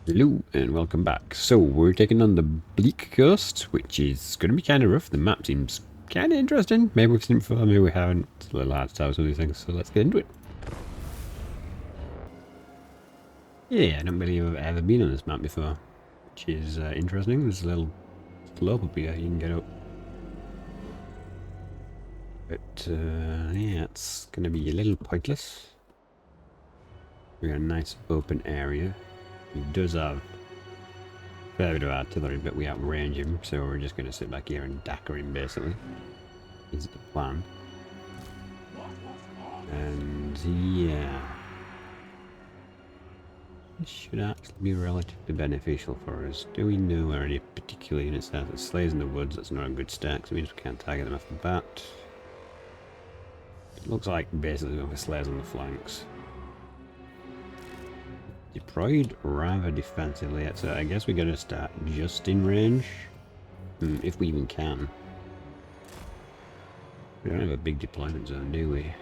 Hello and welcome back. So we're taking on the Bleak Coast, which is going to be kind of rough. The map seems kind of interesting. Maybe we've seen it before, maybe we haven't. It's a little hard to tell some of these things, so let's get into it. Yeah, I don't believe I've ever been on this map before, which is interesting. There's a little slope up here you can get up. But yeah, it's going to be a little pointless. We've got a nice open area. It does have fair bit of artillery, but we outrange him, so we're just going to sit back here and dagger him, basically. Is the plan. And yeah, this should actually be relatively beneficial for us. Do we know where any particular units are? It slays in the woods, that's not a good stack, so it means we can't target them off the bat. It looks like basically we have slays on the flanks. Deployed rather defensively, so I guess we're going to start just in range. If we even can. We don't have a big deployment zone, do we?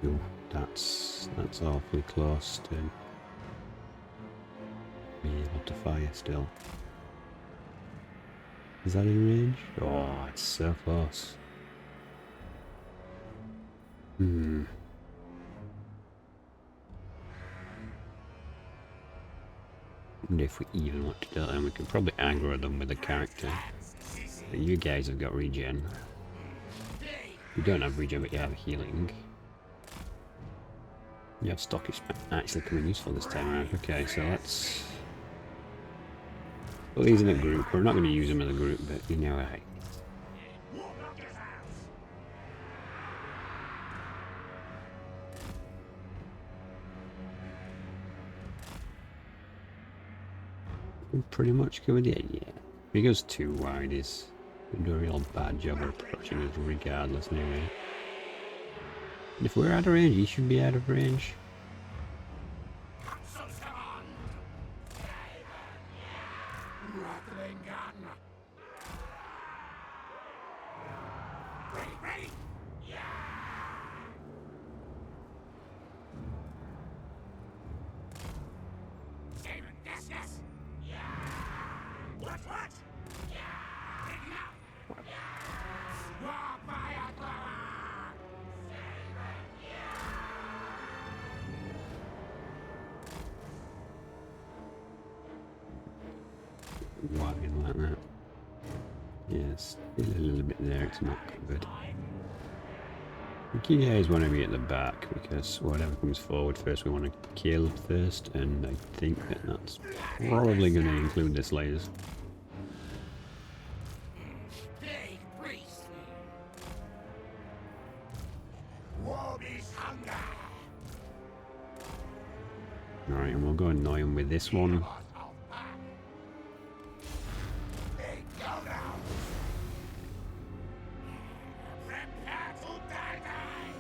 Ooh, that's awfully close to be able to fire still. Is that in range? Oh, it's so close. And if we even want to do it, then we can probably aggro them with a character. But you guys have got regen. You don't have regen, but you have healing. You have stock is actually coming useful this time around. Okay, so let's put these in a group. We're not going to use them as a group, but you know, right. We're pretty much covered it, yeah. If he goes too wide, he's going to do a real bad job of approaching us regardless anyway. And if we're out of range, he should be out of range. Wagging like that. Yes, still a little bit there, it's not covered. I think you guys want to be at the back because whatever comes forward first we want to kill first, and I think that that's probably going to include the slayers. Alright, and we'll go annoy him with this one.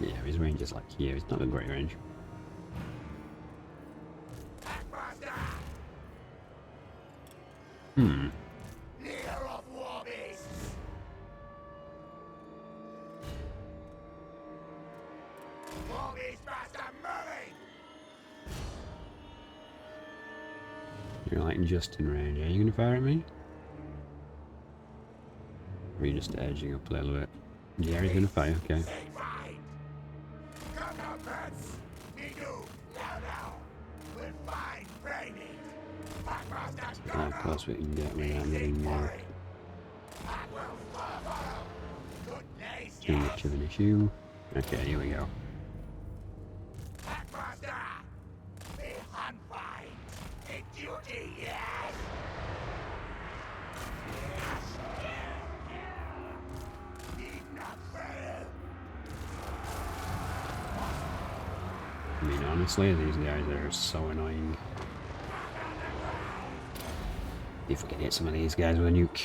Yeah, his range is like here, it's not a great range. You're like just in range. Are you going to fire at me? Or are you just edging up a little bit? Yeah, he's going to fire, okay. How close we can get without getting too much of an issue. Okay, here we go. I mean, honestly, these guys are so annoying. If we can hit some of these guys with a nuke.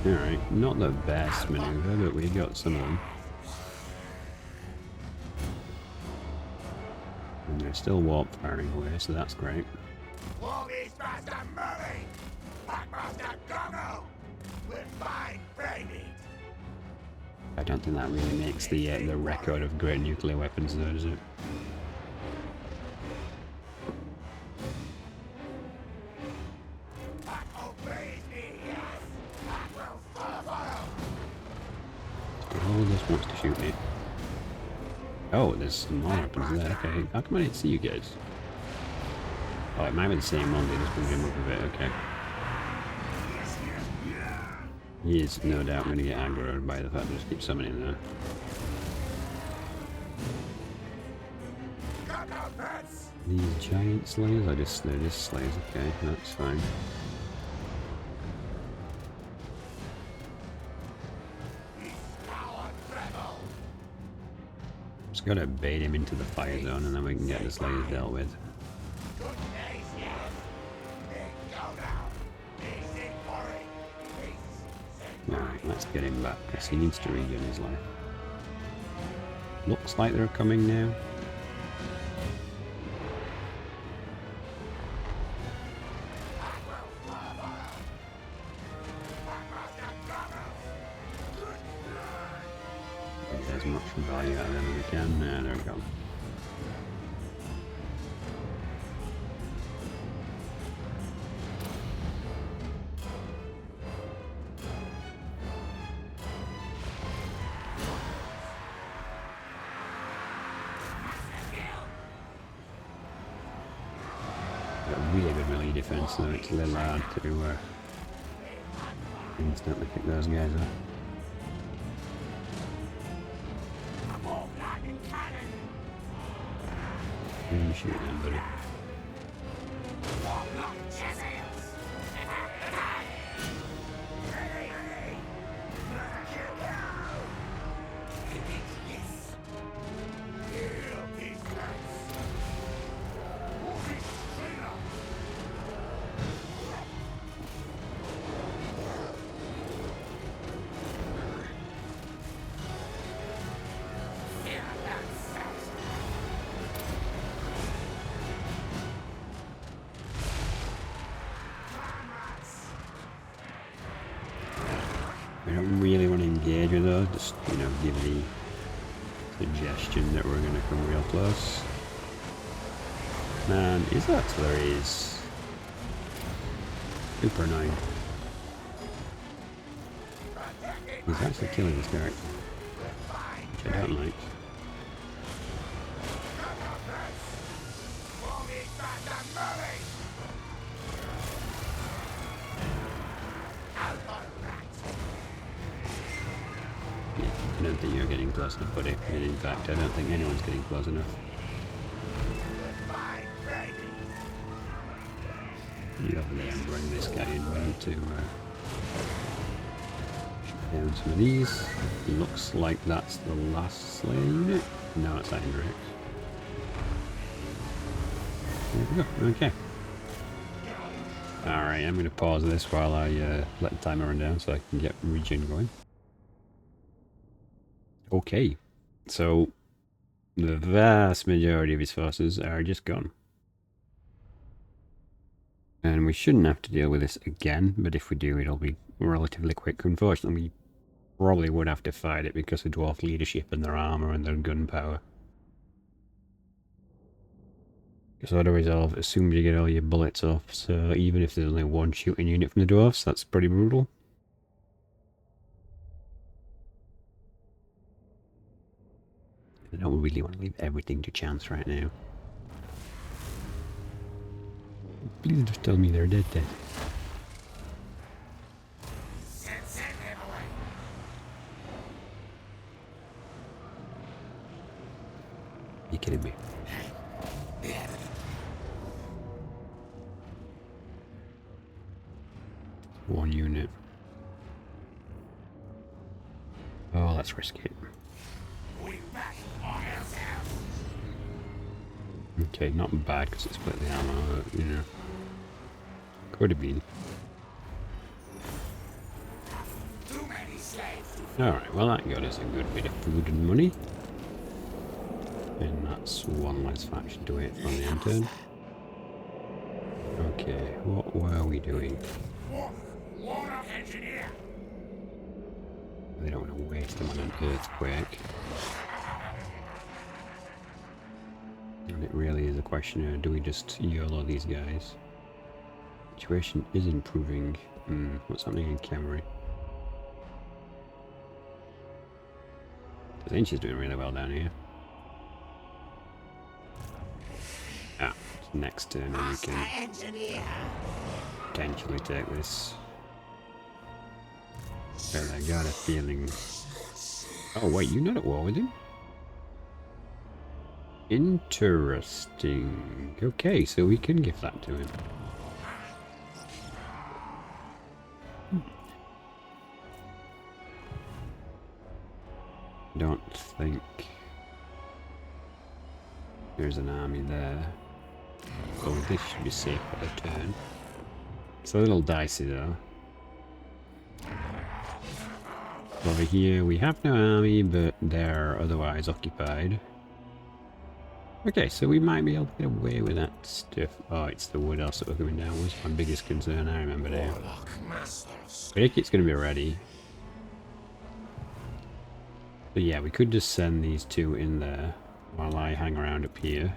Alright, not the best maneuver, but we got some of them. And they're still warp firing away, so that's great. With fine training. I don't think that really makes the record of great nuclear weapons though, does it? Oh, this wants to shoot me. Oh, there's some more weapons there. Okay, how come I didn't see you guys? Oh, it might be the same one, they just moved him up a bit, okay. He is no doubt going to get aggroed by the fact that I just keep summoning there. These giant slayers? They're just slayers, okay, that's fine. Just gotta bait him into the fire zone and then we can get the slayers dealt with. Alright, let's get him back, because he needs to regain his life. Looks like they're coming now. Get as much value out of them as we can. Yeah, there we go. Really good melee defense, though it's a little hard to instantly pick those guys up. You shoot them, buddy. We don't really want to engage with those, just, you know, give the suggestion that we're going to come real close. Man, his artillery is super annoying. He's actually killing this guy, which I don't like. I don't think you're getting close enough, buddy. And in fact, I don't think anyone's getting close enough. You over there and bring this guy in. We need to shoot down some of these. Looks like that's the last Slayer unit. No, it's that indirect. There we go. Okay. Alright, I'm going to pause this while I let the timer run down so I can get regen going. Okay, so the vast majority of his forces are just gone. And we shouldn't have to deal with this again, but if we do, it'll be relatively quick. Unfortunately, we probably would have to fight it because of dwarf leadership and their armor and their gunpowder. Because auto-resolve assumes you get all your bullets off, so even if there's only one shooting unit from the dwarfs, that's pretty brutal. I don't really want to leave everything to chance right now. Please just tell me they're dead. You kidding me? One unit. Oh, let's risk it. Okay, not bad because it split the ammo, but, you know, could have been. Alright, well that got us a good bit of food and money. And that's one less faction to wait on the end turn. Okay, what were we doing? really don't want to waste them on an earthquake. And it really is a question of, do we just YOLO these guys? Situation is improving. What's happening in Camry? I think she's doing really well down here. Ah, next turn and we can potentially take this. But I got a feeling... Oh wait, you're not at war with him? Interesting. Okay, so we can give that to him. Don't think there's an army there. So this should be safe for the turn. It's a little dicey though. Over here we have no army, but they're otherwise occupied. Okay, so we might be able to get away with that stuff. Oh, it's the wood else that we're coming down was my biggest concern, I remember now. But Ikit's going to be ready. But yeah, we could just send these two in there while I hang around up here.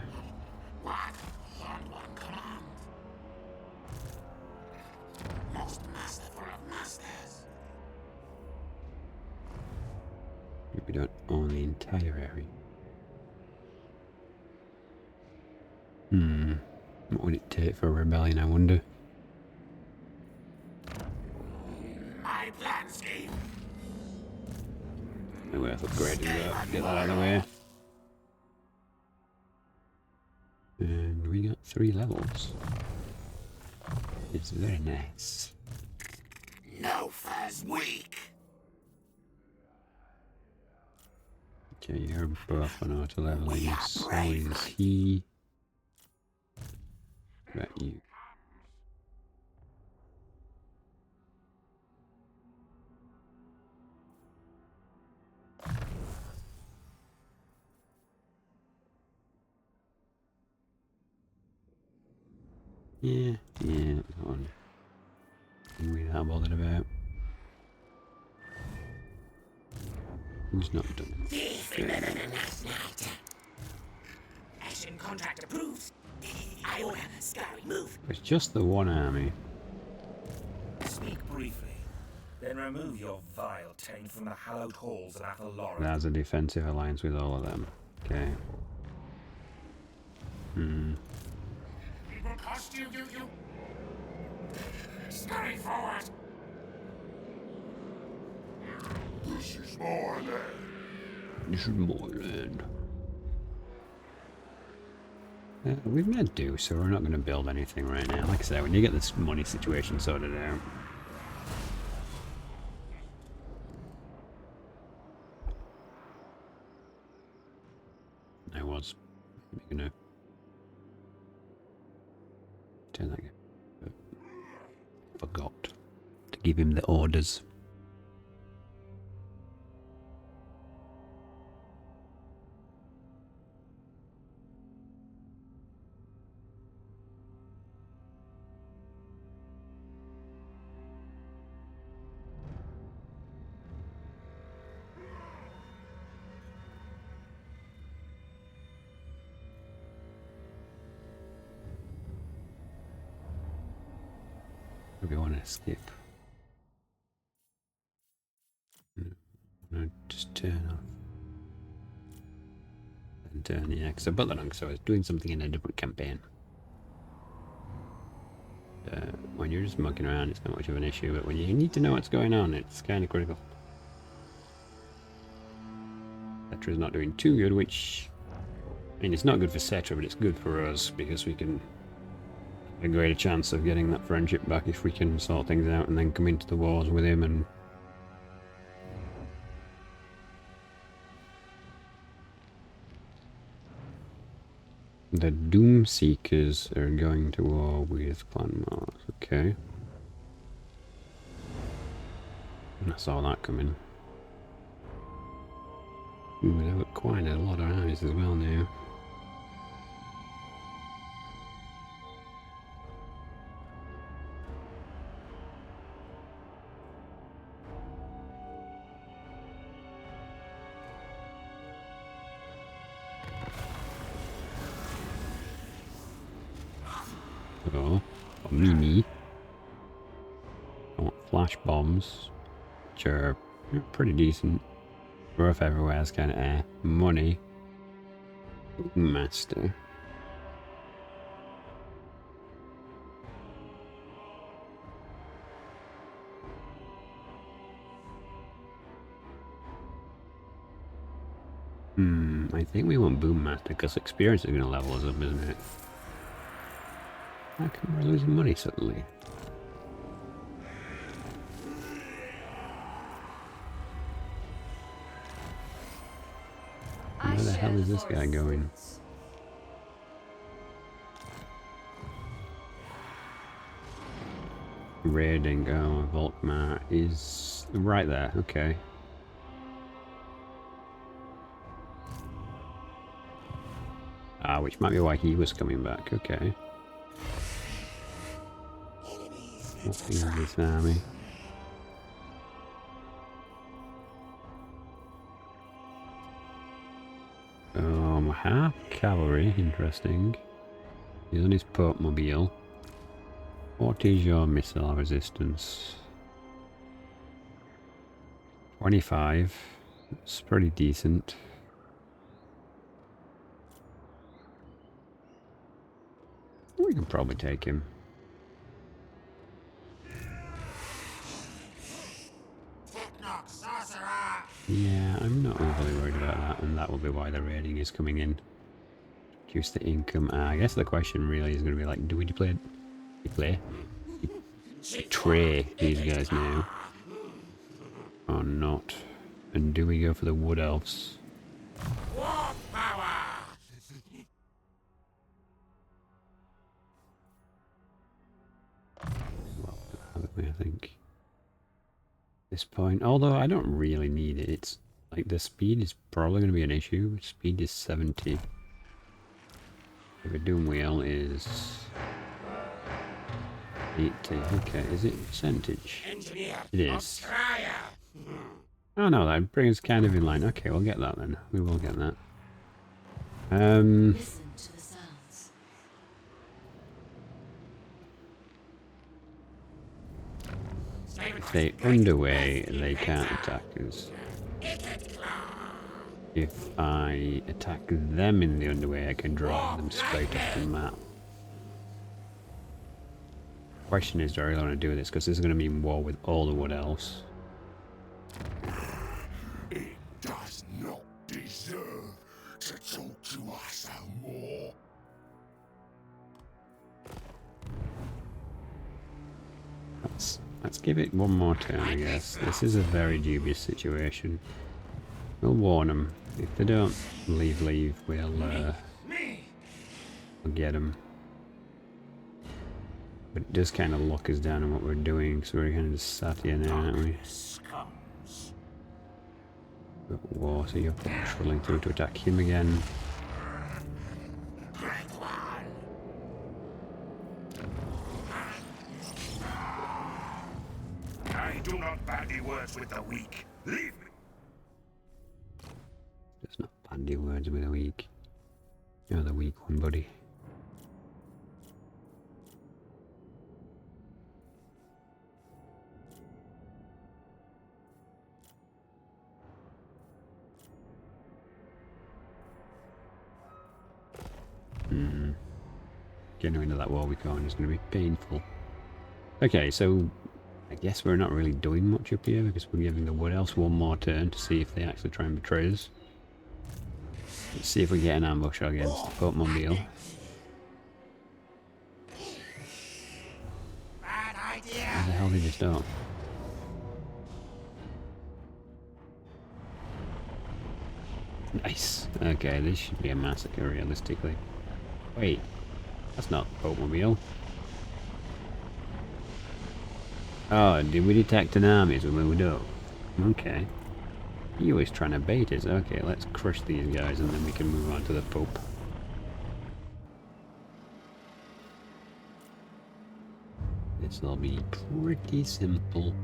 We don't own the entire area. What would it take for a rebellion, I wonder? My plan scheme. No worth upgrading that. Get that out of the way. And we got 3 levels. It's very nice. No fuzz weak. Okay, you're both on auto leveling. So is he. What about you? Yeah, on. What are we that bothered about? Who's not done? Action contract approved. I order scurry move. It's just the one army. Speak briefly, then remove your vile taint from the hallowed halls of Athalora. That's a defensive alliance with all of them. Okay. People cost you. Scurry forward. This is my land. This is my land. We've made do, so we're not going to build anything right now. Like I said, when you get this money situation sorted out. I was going to turn that again. But forgot to give him the orders. We want to skip. No, just turn off. And turn, yeah, because I put that on because I was doing something in a different campaign. When you're just mucking around, it's not much of an issue, but when you need to know what's going on, it's kind of critical. Cetra's not doing too good, which, I mean, it's not good for Cetra, but it's good for us because we can have a greater chance of getting that friendship back if we can sort things out and then come into the wars with him and the Doom Seekers are going to war with Clan Mars. Okay. I saw that coming. Ooh, they've got quite a lot of armies as well now. Mini. I want flash bombs, which are pretty decent. Growth everywhere is kind of air. Money. Master. I think we want Boom Master because experience is going to level us up, isn't it? How come we're losing money suddenly? Where the hell is this guy going? Raiding, oh, Volkmar is right there, okay. Ah, which might be why he was coming back, okay. What is this army? Half cavalry, interesting. He's on his Pope mobile. What is your missile resistance? 25. It's pretty decent. We can probably take him. Yeah, I'm not overly worried about that, and that will be why the raiding is coming in. Reduce the income. I guess the question really is going to be like, do we betray these guys now? Or not? And do we go for the wood elves? Well, I think. This point, although I don't really need it, it's like the speed is probably going to be an issue. Speed is 70. If we're doing well is 80. Okay, is it percentage? It is. Oh no, that brings us kind of in line. Okay, we'll get that then. We will get that. Listen to the sounds. If they underway, they can't attack us. If I attack them in the underway, I can drive them straight off the map. Question is, do I really want to do this? Because this is going to be in war with all the wood elves. It does not deserve to talk to us more. Let's give it one more turn, I guess. This is a very dubious situation. We'll warn them. If they don't leave, we'll get them. But it does kind of lock us down on what we're doing, so we're kind of just sat here now, aren't we? Got war, so you're patrolling through to attack him again. I do not bandy words with the weak. Leave me. Just not bandy words with the weak. You're the weak one, buddy. Getting into that war we can't is going to be painful. Okay, so I guess we're not really doing much up here because we're giving the wood elves one more turn to see if they actually try and betray us. Let's see if we get an ambush against the Pope mobile. How the hell did you start? Nice. Okay, this should be a massacre realistically. Wait, that's not Pope mobile. Oh, did we detect an army as we moved up? Okay. He was trying to bait us. Okay, let's crush these guys and then we can move on to the Pope. This'll be pretty simple.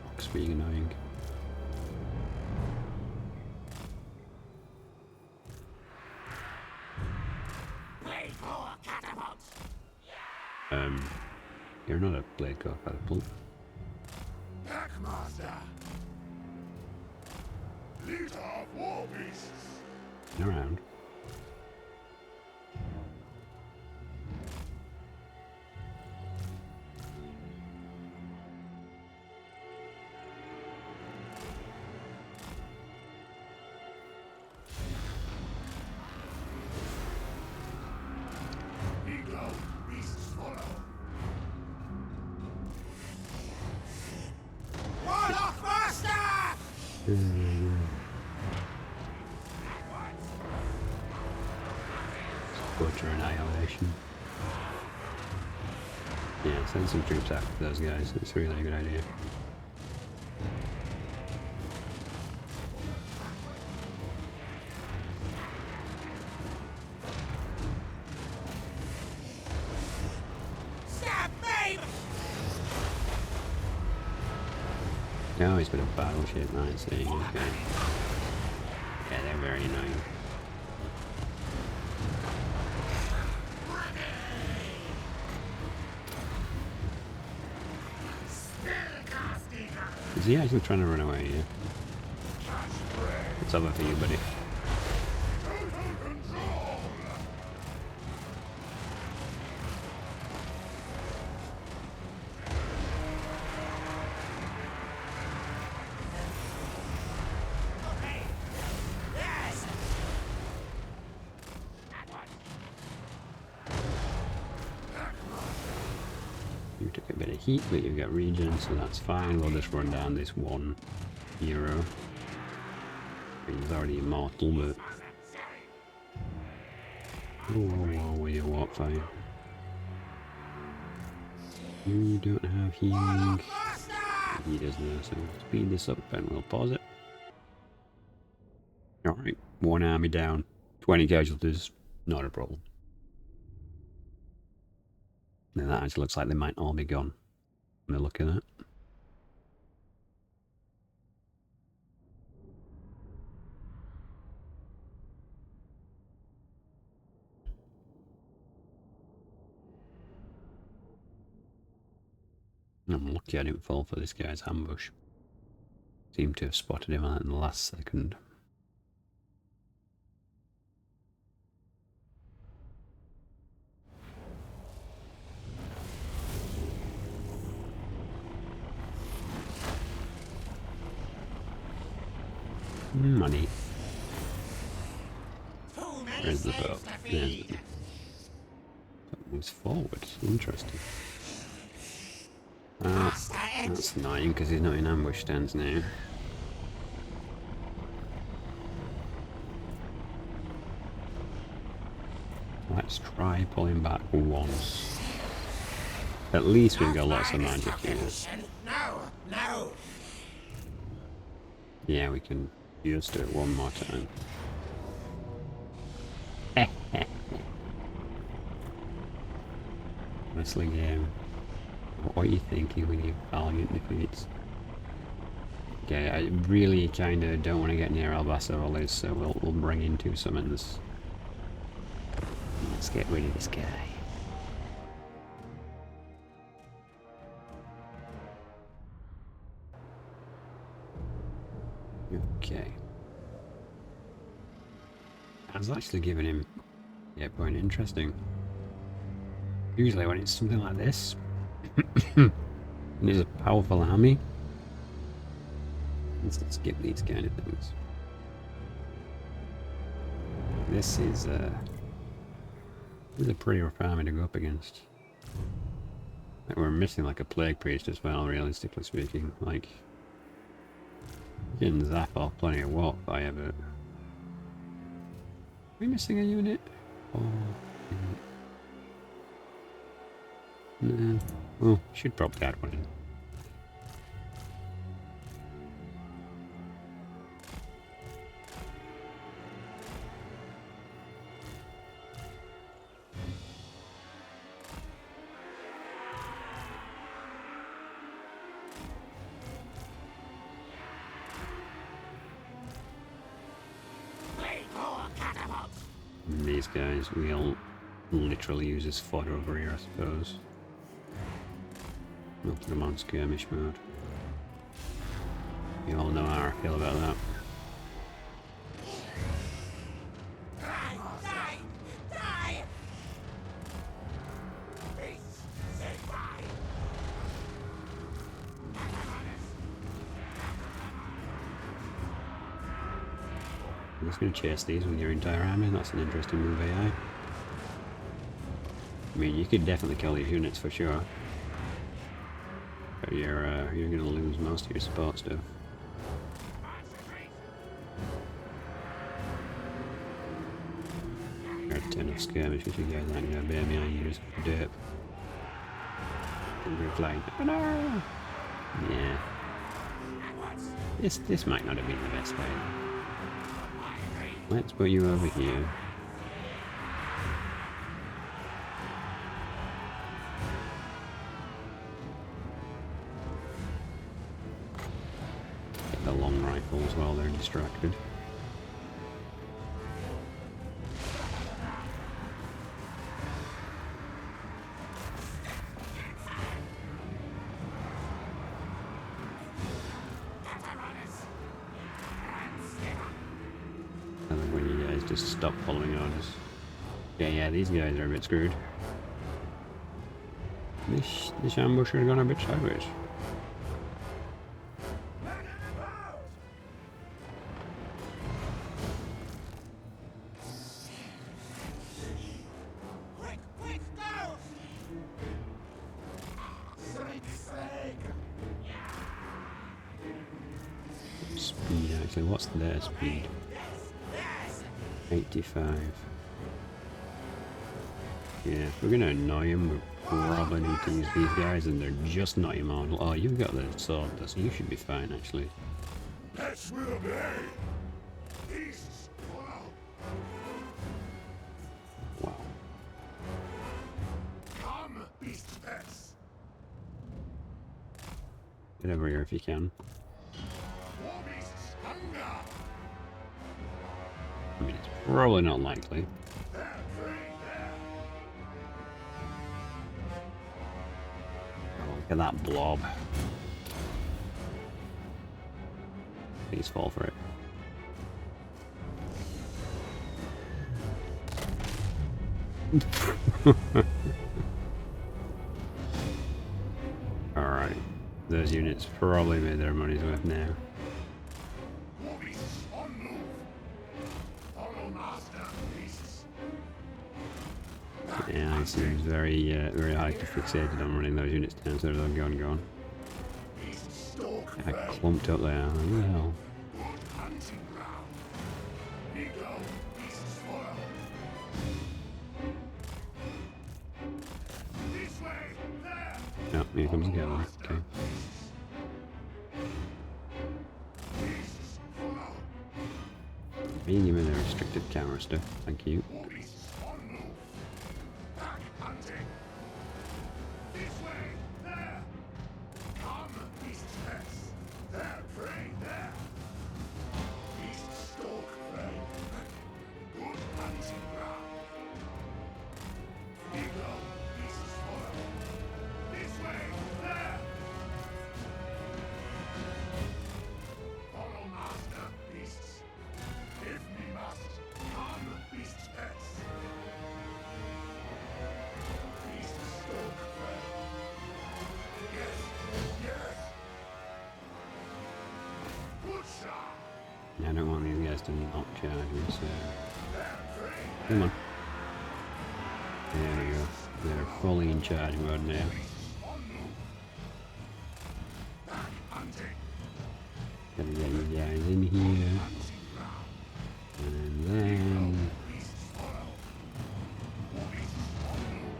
Box being annoying. You're not a blade core catapult. Packmaster! Leader of war beasts! Around. Eagle, beasts follow. Warlock Master! Butcher annihilation. Yeah, send some troops after those guys. It's really a good idea. Stab me! Oh, he's got a battleship. I see. Okay. Yeah, they're very annoying. Is he actually trying to run away? Yeah. It's over for you, buddy. Yes! You took a bit of heat, but you've got regen, so that's fine. We'll just run down this one hero. He's already immortal, but... Whoa, with your warp fire. You don't have healing. He does now, so we'll speed this up and we'll pause it. Alright, one army down. 20 casualties, not a problem. Now that actually looks like they might all be gone. When I look at that. I'm lucky I didn't fall for this guy's ambush. Seemed to have spotted him at the last second. Money. Where's the boat? There's the... That moves forward. Interesting. That's annoying because he's not in ambush stance now. Let's try pulling back once. At least we've got lots of magic here. No! Yeah, we can just do it one more time. Honestly, game. What are you thinking when you valiant defeats? Okay, I really kind of don't want to get near Albassarolis, so we'll bring in 2 summons. Let's get rid of this guy. Okay. I was actually giving him point interesting. Usually when it's something like this, and it's a powerful army, let's skip these kind of things. This is a pretty rough army to go up against. Like, we're missing like a plague priest as well, realistically speaking. Like, you can zap off plenty of warp fire, but... Are we missing a unit? Oh, no. Well, should probably add one in. These guys will literally use as fodder over here, I suppose. We'll put them on skirmish mode. You all know how I feel about that. I'm just going to chase these with your entire army. That's an interesting move, AI. I mean, you could definitely kill these units for sure. But you're going to lose most of your support stuff. Or a ton of skirmish, which you guys aren't going to obey me, you just derp. And you're flying. Oh no! Yeah. This might not have been the best way. Let's put you over here. Get the long rifles while they're distracted. Just stop following orders. Yeah, these guys are a bit screwed. This ambush has gone a bit sideways. Speed, actually, what's their speed? 85. Yeah, if we're gonna annoy him, we probably need to use these guys, and they're just not immortal. Oh, you've got the sword, so you should be fine, actually. Let's will be. Beasts, Wow. come, beast pets. Get over here if you can. War beasts, hunger. I mean, it's probably not likely. They're free there. Oh, look at that blob. Please fall for it. Alright. Those units probably made their money's worth now. War beasts, on move. Follow master, beasts. Yeah, he seems very, very highly fixated on running those units down, so they're gone. Beasts stalk I prey. clumped up there. Who the hell? Good hunting ground. Ego, beasts follow. This way, there. No, here comes the other. Okay. Beasts follow. Me, give me the restricted camera stuff. Thank you. War beasts on move. Back hunting. This way, there. Come, beast pets. There, prey, there. Beasts stalk prey. Good hunting ground. Ego, beasts follow. This way, there. Follow master, beasts. If we must, come, beast pets. Beasts stalk prey. Yes, yes. Good shot. Yeah, I don't want these guys to not charge me, so... There, prey. Come on. There we go. They're fully in charge mode now. On move. Back hunting. Gotta get you guys in here. Hunting ground. And then... Beasts follow. Beasts on move.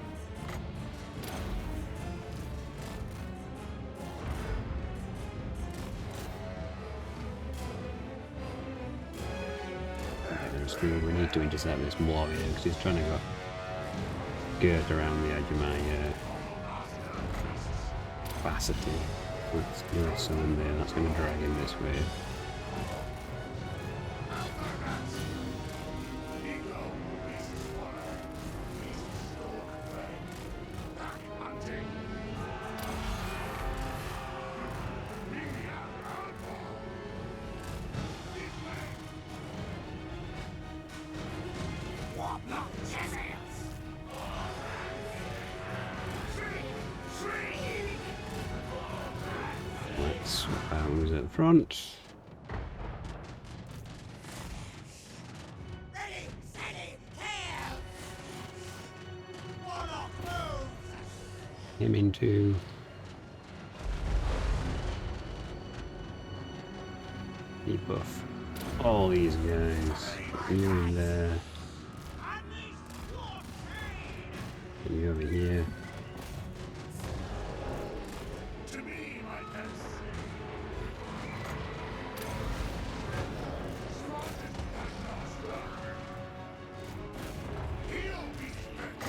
They're screwed. We need to intercept this blob here, because he's trying to go skirt around the edge of my capacity. Let's do it someone there. That's going to drag him this way. Ego, beasts follow. Beasts who's at the front. Ready, steady, kill! Warlock moves! Him into. Debuff all these guys. You in there. You over here. To me, my pets. Heal these pets.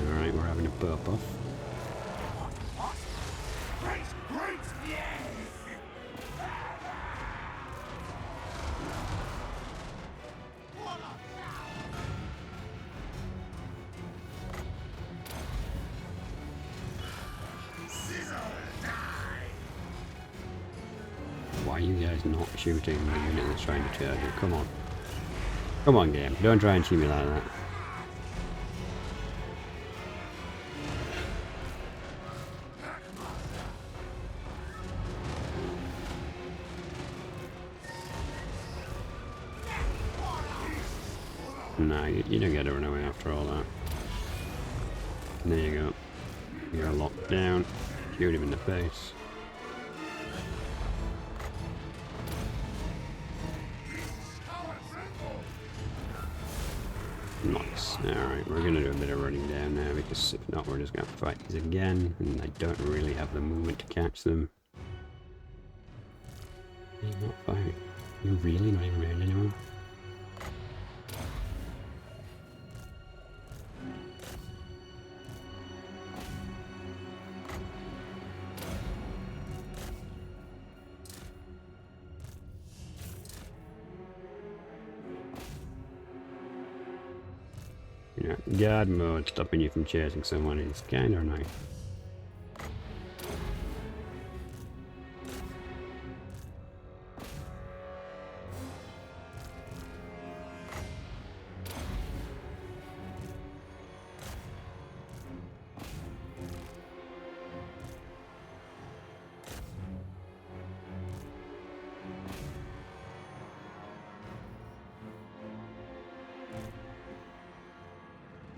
Alright, we're having a burp off. Great, great, yes! Why are you guys not shooting the unit that's trying to charge you? Come on. Come on, game. Don't try and shoot me like that. No, you don't get to run away after all that. There you go. You're locked down. Shoot him in the face. Nice. Alright, we're going to do a bit of running down now, because if not, we're just going to fight these again, and I don't really have the movement to catch them. You're not fighting. You're really not even around anymore? You know, guard mode stopping you from chasing someone is kind of annoying.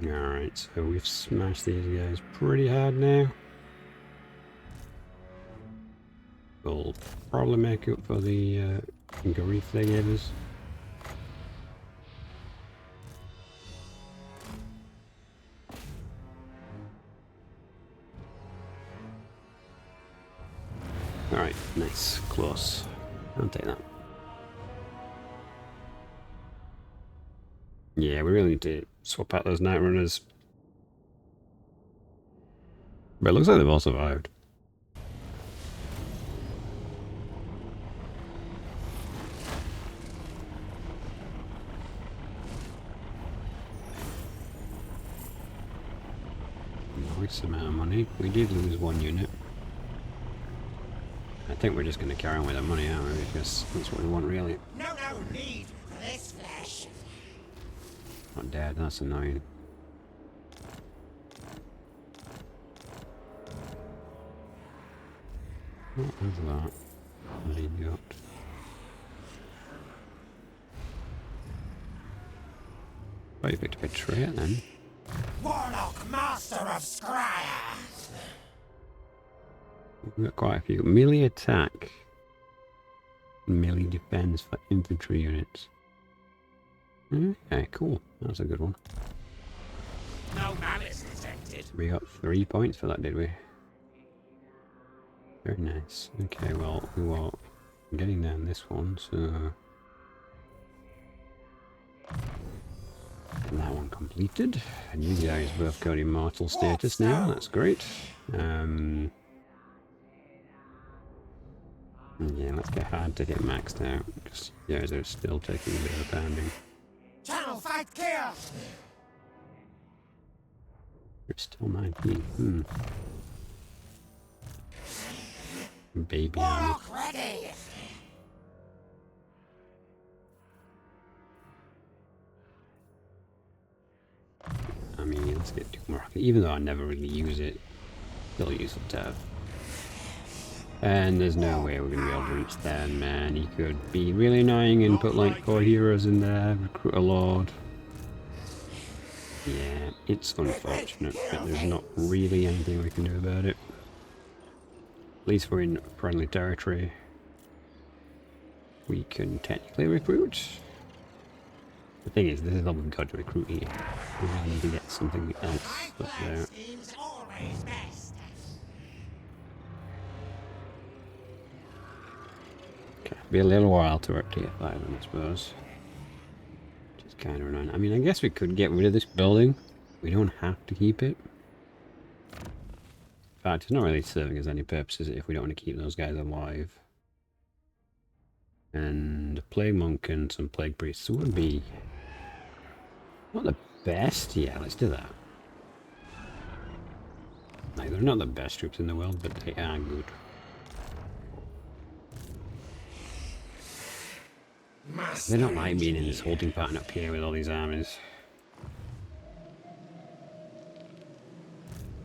Alright, so we've smashed these guys pretty hard now. We'll probably make up for the grief they gave us. Alright, nice. Close. I'll take that. Yeah, we really need to swap out those night runners. But it looks like they've all survived. Nice amount of money. We did lose one unit. I think we're just going to carry on with our money, aren't we? Because that's what we want, really. No need for this flesh. Not dead, that's annoying. What was that? Lead got. Oh, you picked a betrayer then. Warlock, master of Scryer. We've got quite a few. Melee attack. Melee defense for infantry units. Okay, cool. That's a good one. No malice detected. We got 3 points for that, did we? Very nice. Okay, well, we were getting down this one, so... And that one completed. And you guys both got immortal status now, that's great. Yeah, let's get hard to get maxed out, because you guys are still taking a bit of a pounding. Channel fight kill. You're still 19. Baby army. Warlock ready. rocket, even though I never really use it. Still useful to have. And there's no way we're going to be able to reach them, man. He could be really annoying and put like 4 heroes in there, recruit a lord. Yeah, it's unfortunate, but there's not really anything we can do about it. At least we're in friendly territory. We can technically recruit. The thing is, this is all we've got to recruit here. We really need to get something else up there. Okay, be a little while to work tier 5, I suppose. Which is kind of annoying. I mean, I guess we could get rid of this building. We don't have to keep it. In fact, it's not really serving us any purposes if we don't want to keep those guys alive. And a plague monk and some plague priests would be not the best. Yeah, let's do that. Like, they're not the best troops in the world, but they are good. They don't like being in this holding pattern up here with all these armies.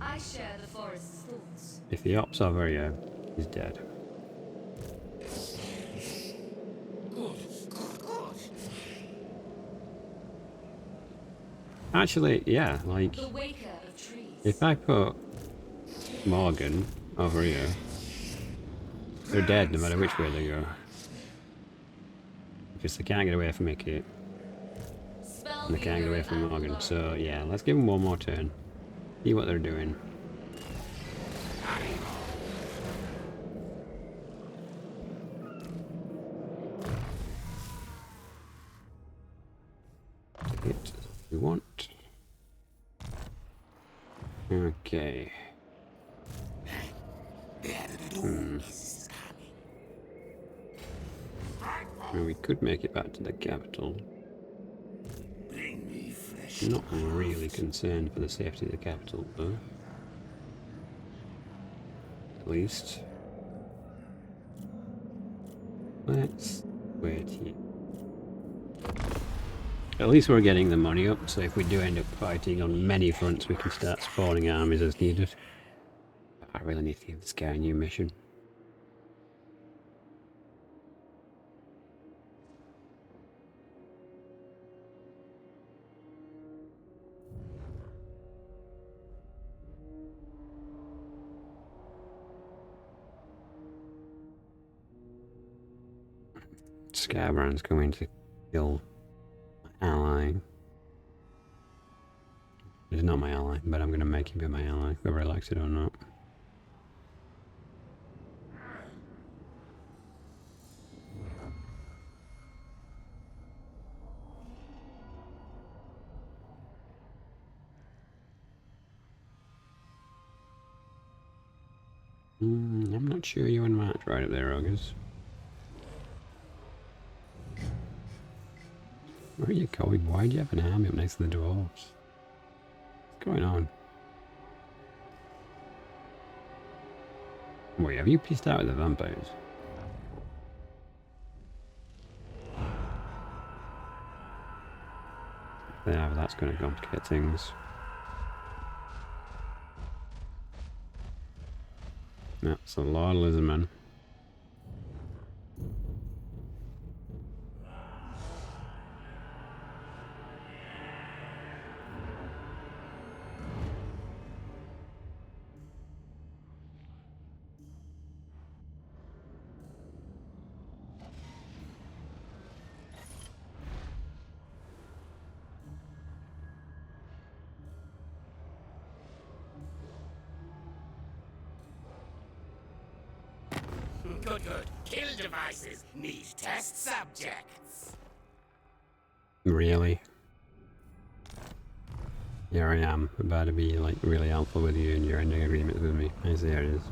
I share the forest's thoughts. If the ops are very he's dead. Actually, yeah, like, The waker of trees. if I put Morgan over here, they're dead no matter which way they go. Because they can't get away from Ikit. And they can't get away from Morgan. So, yeah, let's give them one more turn. See what they're doing. Hit we want. Okay. Well, we could make it back to the capital. Not really concerned for the safety of the capital, though. At least. Let's wait here. At least we're getting the money up, so if we do end up fighting on many fronts, we can start spawning armies as needed. I really need to give this guy a new mission. Scarbrand's going to kill my ally. He's not my ally, but I'm going to make him be my ally, whether he likes it or not. I'm not sure you're in match right up there, August. Where are you going? Why do you have an army up next to the dwarves? What's going on? Wait, have you pieced out with the vampires? Yeah, that's going to complicate things. That's a lot of lizardmen. Good, good. Kill devices need test subjects. Really? Here I am, about to be like really helpful with you and you're ending agreements with me. I see how it is.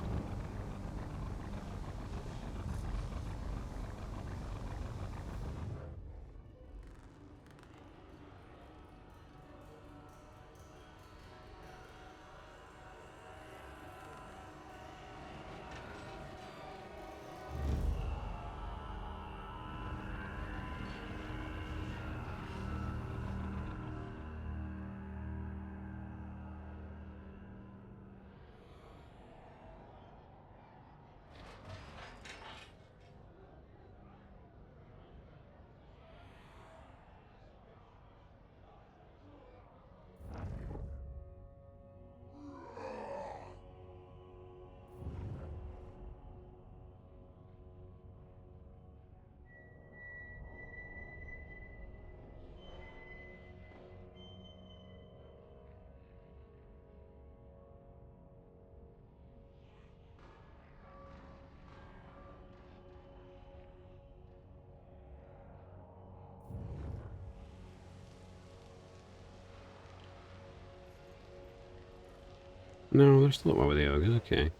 No, they're still at war with the ogres, okay.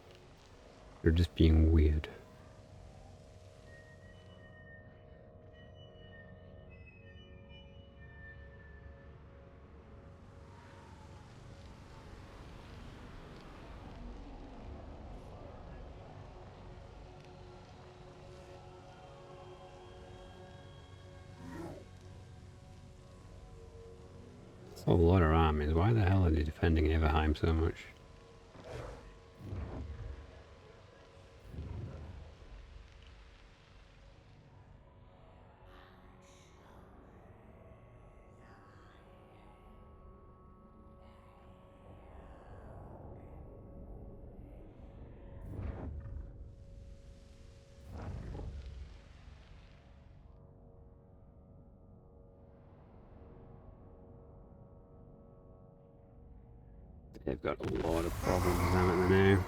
They're just being weird. A lot of armies. Why the hell are they defending Everheim so much? They've got a lot of problems, haven't they now?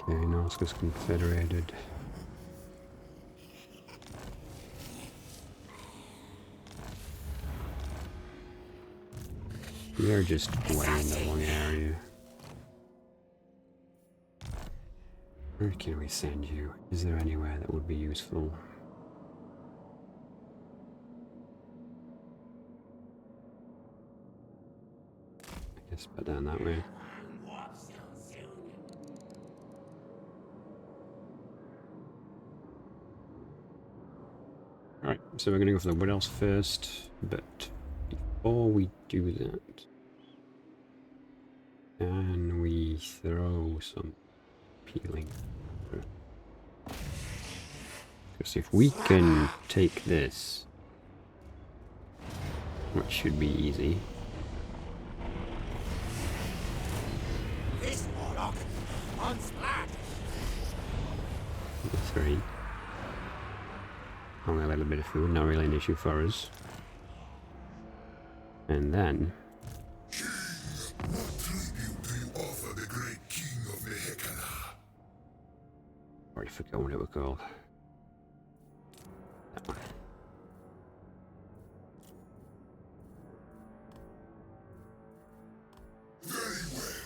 Okay, Norska's Confederated. You're just way in the wrong area. Where can we send you? Is there anywhere that would be useful? I guess put down that way. Alright, so we're going to go for the Wood Elves first, but before we do that, can we throw some peeling? Because if we can take this, which should be easy. This warlock on splat. 3. Only a little bit of food, not really an issue for us. And then What tribute do you offer the great king of Mehekala? already forgot what it was called. That one. Very well.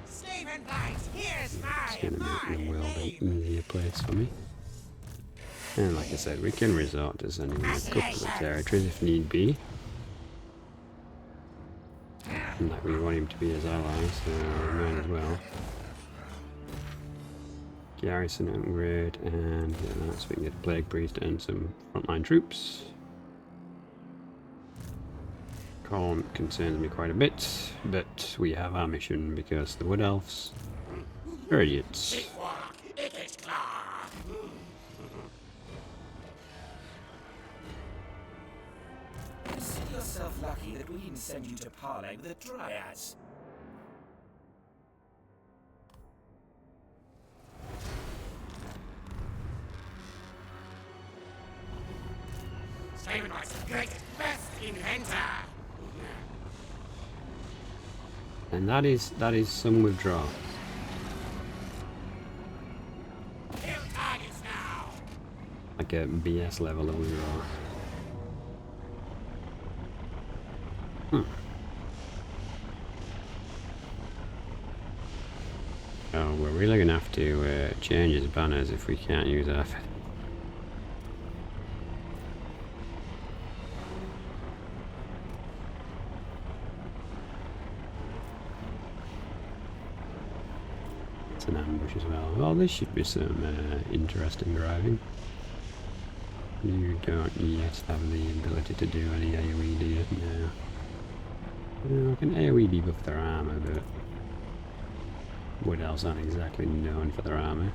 Skaven blight, here's It's my going to make the world an easier place for me. And like I said, we can resort to sending them a couple of territories if need be. And like we want him to be his ally, so we might as well. Garrison upgrade, and yeah, that's so we can get a Plague Priest and some frontline troops. Corn concerns me quite a bit, but we have our mission because the Wood Elves are idiots. Big warlock, Ikit-Claw. Consider yourself lucky that we didn't send you to parley with the Dryads. Skaven was the greatest, best inventor. And that is some withdrawal. Kill targets now. Like a BS level of withdrawal. Oh, we're really gonna have to change his banners if we can't use our. It's an ambush as well. Well, this should be some interesting driving. You don't yet have the ability to do any AoE, do you? No. No, I can AoE debuff their armor, but Wood Elves aren't exactly known for their armor.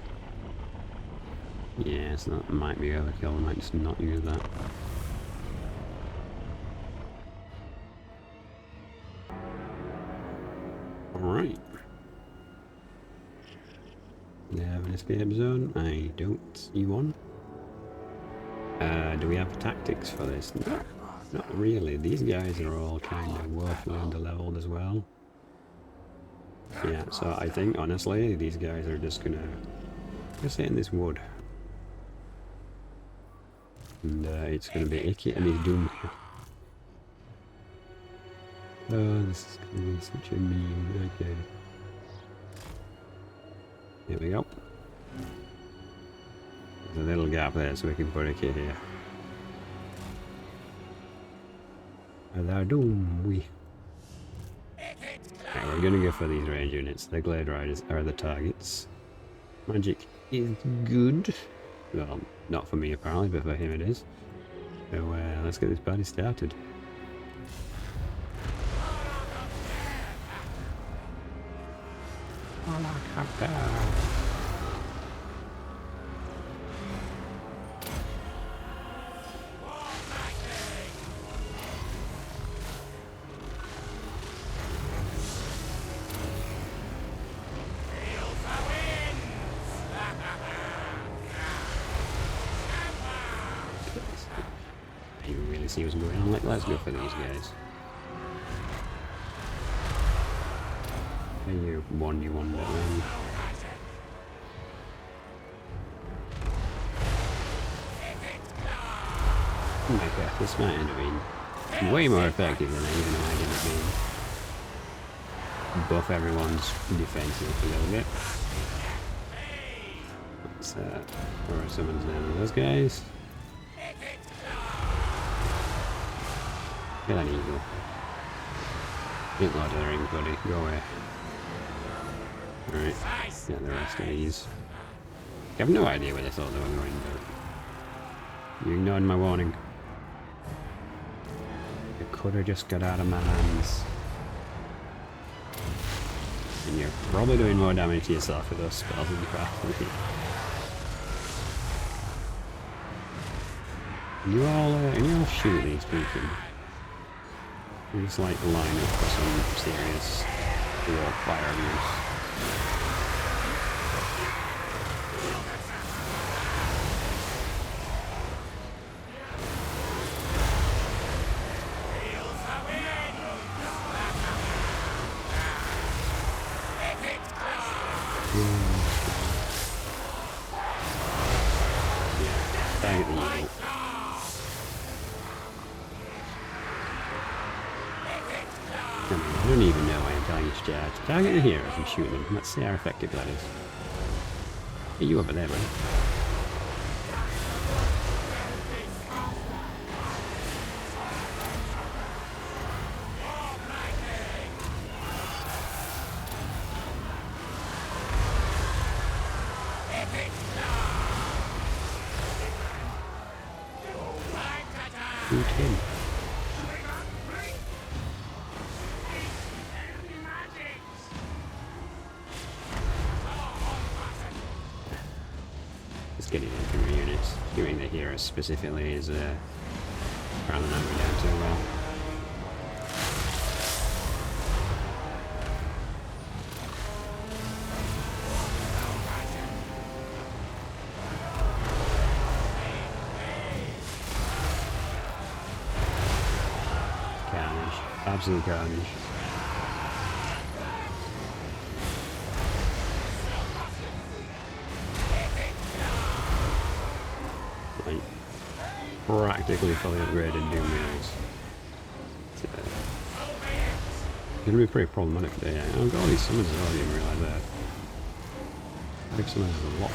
Yeah, so that might be overkill. I might just not use that. Alright. Do they have an escape zone? I don't see one. Do we have tactics for this? No, not really. These guys are all kind of woefully underleveled as well. Yeah, so I think honestly these guys are just gonna sit in this wood. And it's gonna be Ikit and his doom. Oh, this is gonna be such a meme. Okay. Here we go. There's a little gap there so we can put Ikit here. And our doom we. Right, we're gonna go for these range units. The Glade Riders are the targets. Magic is good. Well, not for me apparently, but for him it is. So let's get this party started. You really see what's going on. Like, let's go for these guys. Hey, you one bit around. Oh my god, this might end up being way more effective than I even imagined it being. Buff everyone's defenses a little bit. Let's throw summons down on those guys. Get an eagle. Get Lord of the Rings, buddy. Go away. Alright. Get the rest of these. I have no idea where they thought they were going, but you ignored my warning. You could have just got out of my hands. And you're probably doing more damage to yourself with those spells than you are. And you all shoot these people. You just like line up for some serious war fire abuse. Target the eagle. I don't even know why I'm telling you to charge. Target the heroes and shoot them. Let's see how effective that is. Hey, you over there, buddy. Shoot him. Just getting infantry units. Doing the heroes specifically is probably not going down too well. Carnage. Absolute carnage. Like, practically fully upgraded Doom Wheels. It's gonna be pretty problematic today. I've got all these summons as well, I didn't realise that. I think summons is a lot.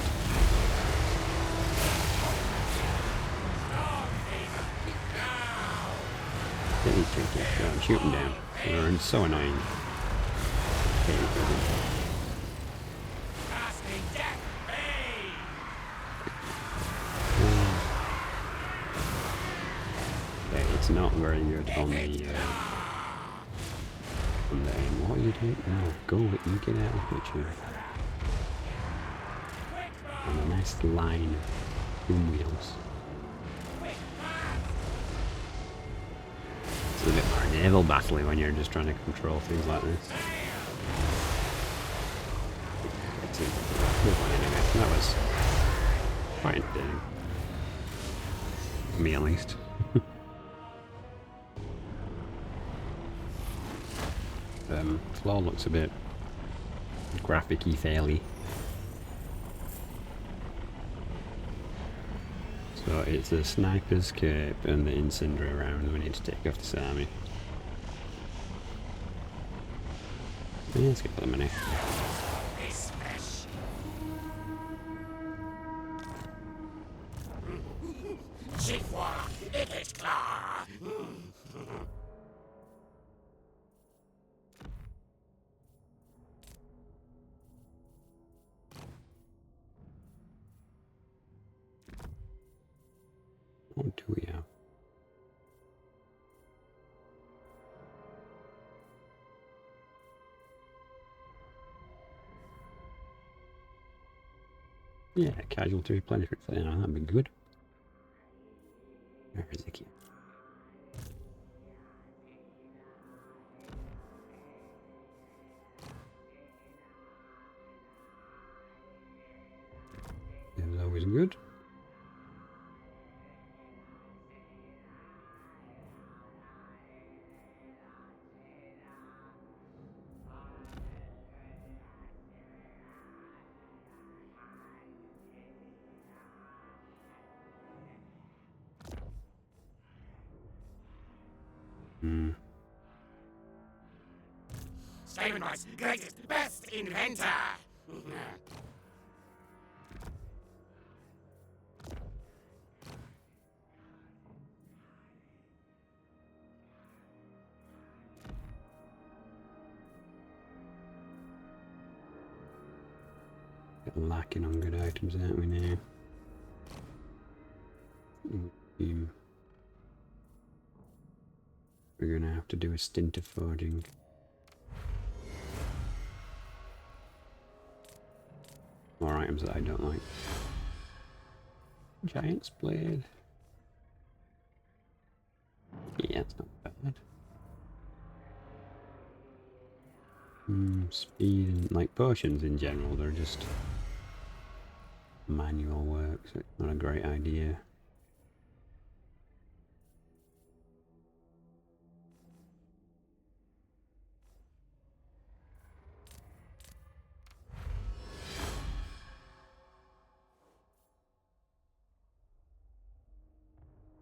Get these creatures down, shoot them down. They're so annoying. Okay, it's not very good on the aim. What are you doing? No, go, you get out of the picture. On a nice line of Doom Wheels. It's a bit more naval battling when you're just trying to control things like this. It's a good one anyway. That was quite entertaining. For me at least. Claw looks a bit graphic-y fairly. So it's the sniper's cape and the incendiary rounds we need to take off this army. Yeah, let's get the money. Ikit-Claw. What do we have? Yeah, casualty replenishment for now, that'd be good. Where is it? It's always good. Skaven was greatest, best inventor. Lacking on good items, aren't we now? We're gonna have to do a stint of forging. More items that I don't like. Giant's blade. Yeah, it's not bad. Speed and like potions in general, they're just manual work, so it's not a great idea.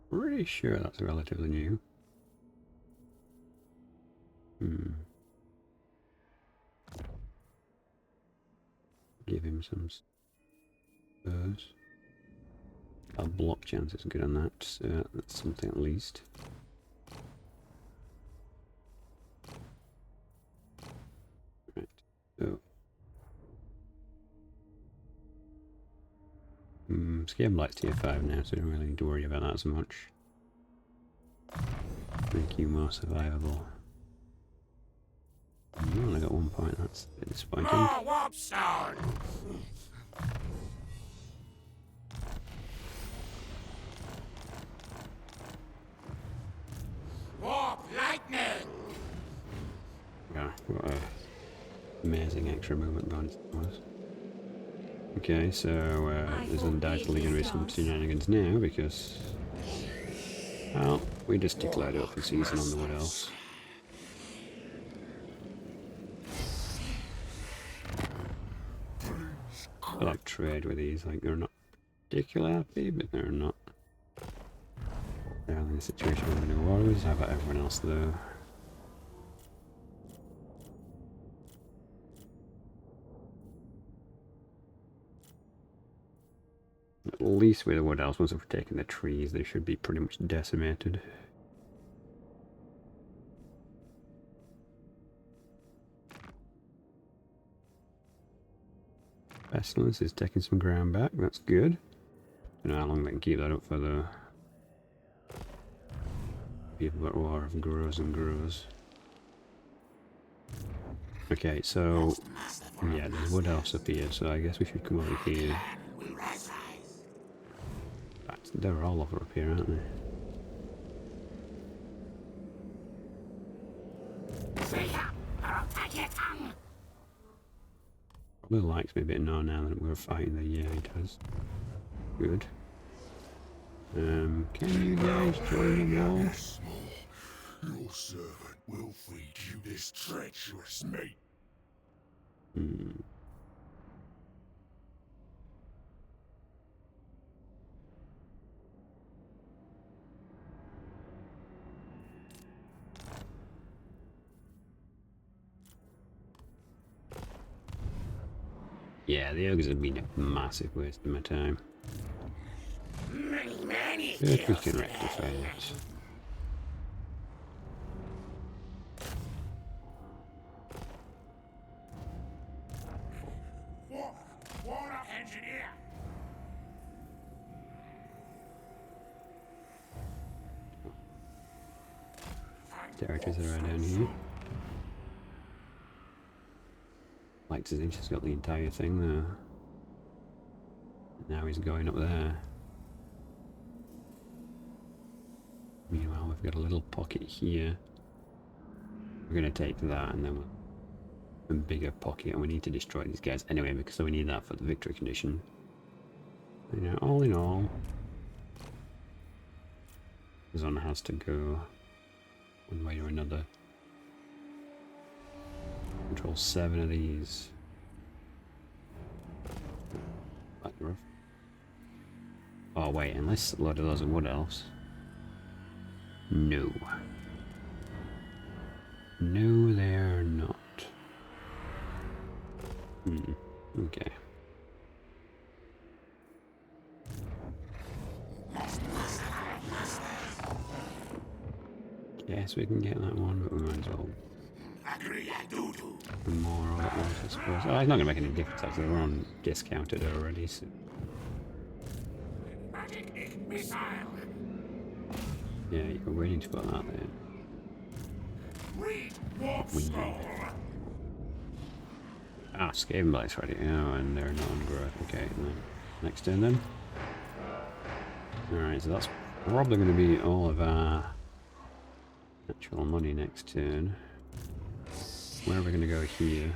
Pretty sure that's relatively new. Give him some spurs. Our block chance is good on that, so that's something at least. Right, so. Skaven Blight's tier 5 now, so we don't really need to worry about that so much. Make you more survivable. You only got 1 point, that's a bit disappointing. More warp stone. Warp lightning. Yeah, what a amazing extra movement bonus it was. Okay, so there's undoubtedly going to be some shenanigans now because, well, we just declared open season on the Wood Elves. I like trade with these, like they're not particularly happy, but they're not. They're in a situation where they're no worries. How about everyone else though? At least with the Wood Elves, once we've taken the trees, they should be pretty much decimated. Pestilence is taking some ground back, that's good. I don't know how long they can keep that up for the people that war of grows and grows. Okay, so yeah, there's Wood Elves up here, so I guess we should come over here. They're all over up here, aren't they? Probably likes me a bit more now that we're fighting the yeah he does. Good. Can you guys join the wall? Your servant will feed you this treacherous meat. Hmm. Yeah, the ogres have been a massive waste of my time. But we can rectify it. Warlock engineer. Territories are right down here. Like to think she's got the entire thing there. Now he's going up there. Meanwhile, we've got a little pocket here. We're going to take that and then we'll a bigger pocket, and we need to destroy these guys anyway because we need that for the victory condition. You know, all in all, Zon has to go one way or another. Control 7 of these. Like rough. Oh wait, unless a load of those are wood elves. No. No, they're not. Okay. Yes, we can get that one, but we might as well more all at once, I suppose. Oh, it's not going to make any difference actually, we're on discounted already, so... Yeah, you're waiting to put that there. Ah, Skaven Blight's ready. Oh, and they're not on growth. Okay, and then next turn then. Alright, so that's probably going to be all of our actual money next turn. Where are we going to go here?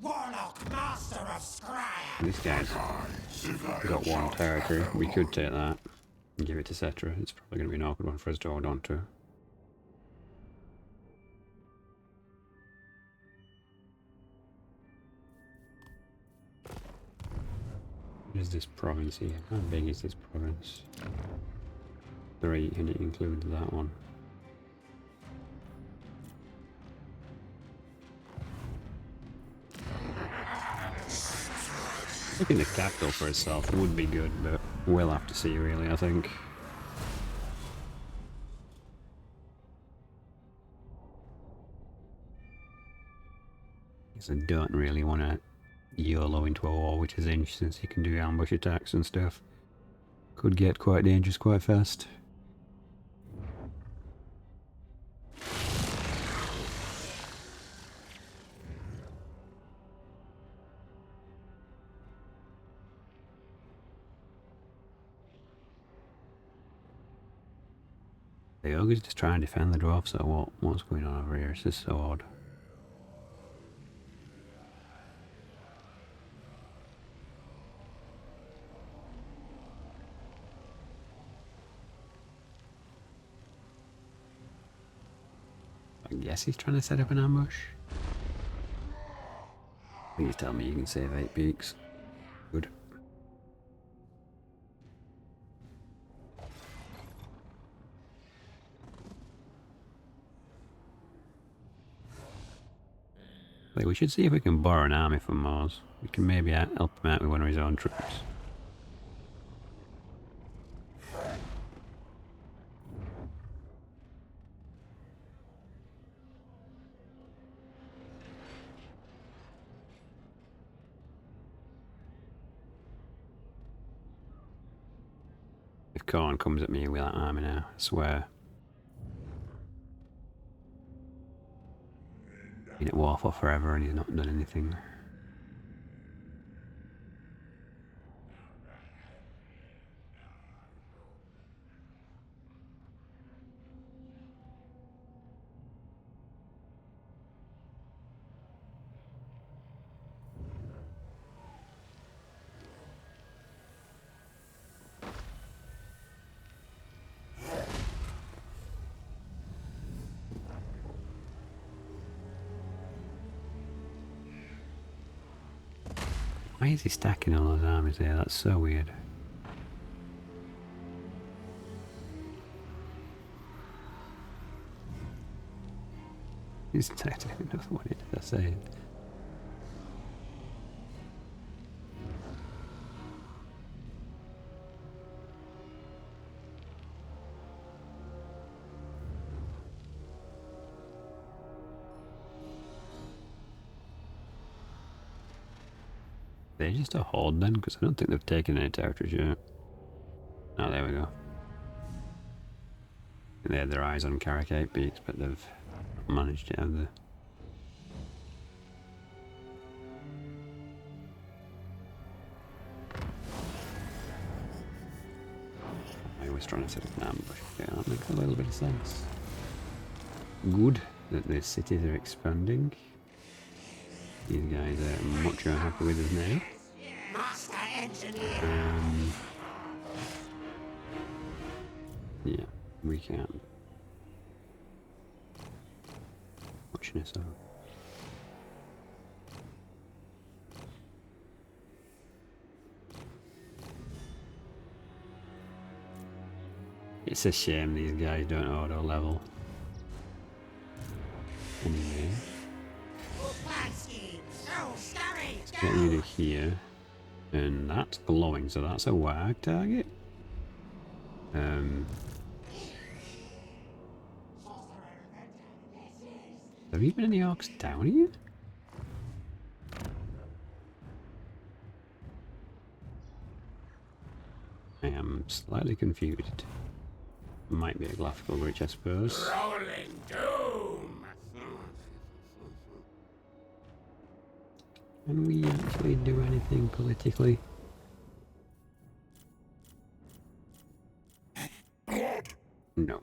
Warlock, master of scry. This guy's got one territory. We could take that and give it to Cetra. It's probably going to be an awkward one for us to hold on to. What is this province here? How big is this province? 3, and it includes that one. Taking the capital for itself would be good, but we'll have to see really, I think. Because I don't really want to YOLO into a war which is in, since you can do ambush attacks and stuff. Could get quite dangerous quite fast. The ogres just trying to defend the dwarfs, so what's going on over here? It's just so odd. I guess he's trying to set up an ambush. Please tell me you can save 8 peaks. Good. Like, we should see if we can borrow an army from Mars. We can maybe help him out with one of his own troops. If Khorne comes at me with that army now, I swear. Been at war for forever and he's not done anything. Why is he stacking all those armies there? That's so weird. He's attacking another one, did I say it? They're just a horde then, because I don't think they've taken any territories yet. Oh, there we go. They had their eyes on Caracate Peaks, but they've managed it, have they? I was trying to set up an ambush. Yeah, that makes a little bit of sense. Good that the cities are expanding. These guys are much more happy with us now. Yeah, we can. Watching this out. It's a shame these guys don't auto level. Anyway. Get you to here. And that's glowing, so that's a WAG target. Are there even any orcs down here? I am slightly confused. Might be a graphical glitch, I suppose. Rolling doom. Can we actually do anything politically? No.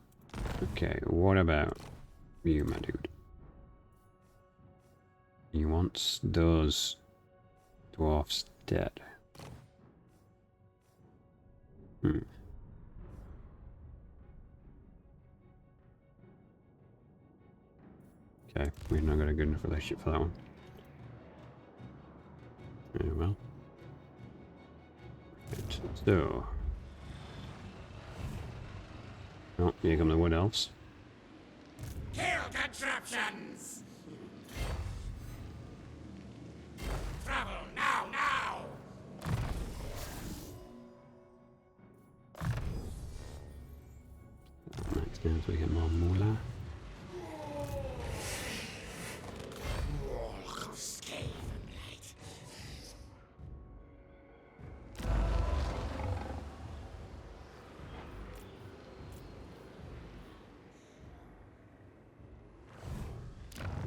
Okay, what about you, my dude? He wants those dwarfs dead. Okay, we've not got a good enough relationship for that one. Very well. Right, so. Oh, here come the wood elves. Kill contraptions. Travel now, now. Max down so we get more moolah.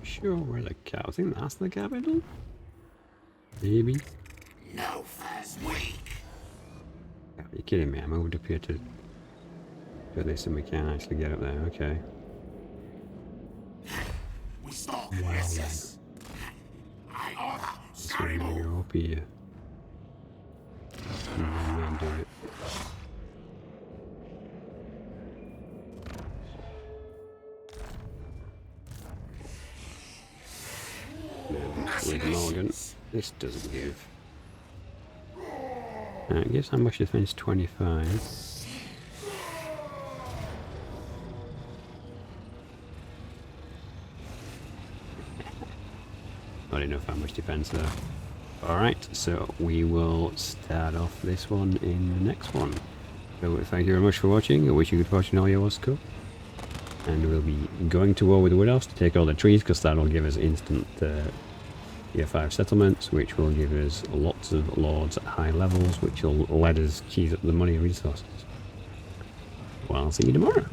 Sure, where the cow? I think that's the capital? Maybe. No first week. Are you kidding me? I moved up here to do this and we can't actually get up there. Okay. We stalk Wow, yes. I order. So we're gonna go up here. And then do it. With Morgan, this doesn't give. I guess how much defense? 25. Not enough how much defense though. Alright, so we will start off this one in the next one. So thank you very much for watching. I wish you could fortune all your was cool. And we'll be going to war with the Wood Elves to take all the trees because that'll give us instant Tier 5 settlements, which will give us lots of lords at high levels, which will let us cheese up the money resources. Well, I'll see you tomorrow.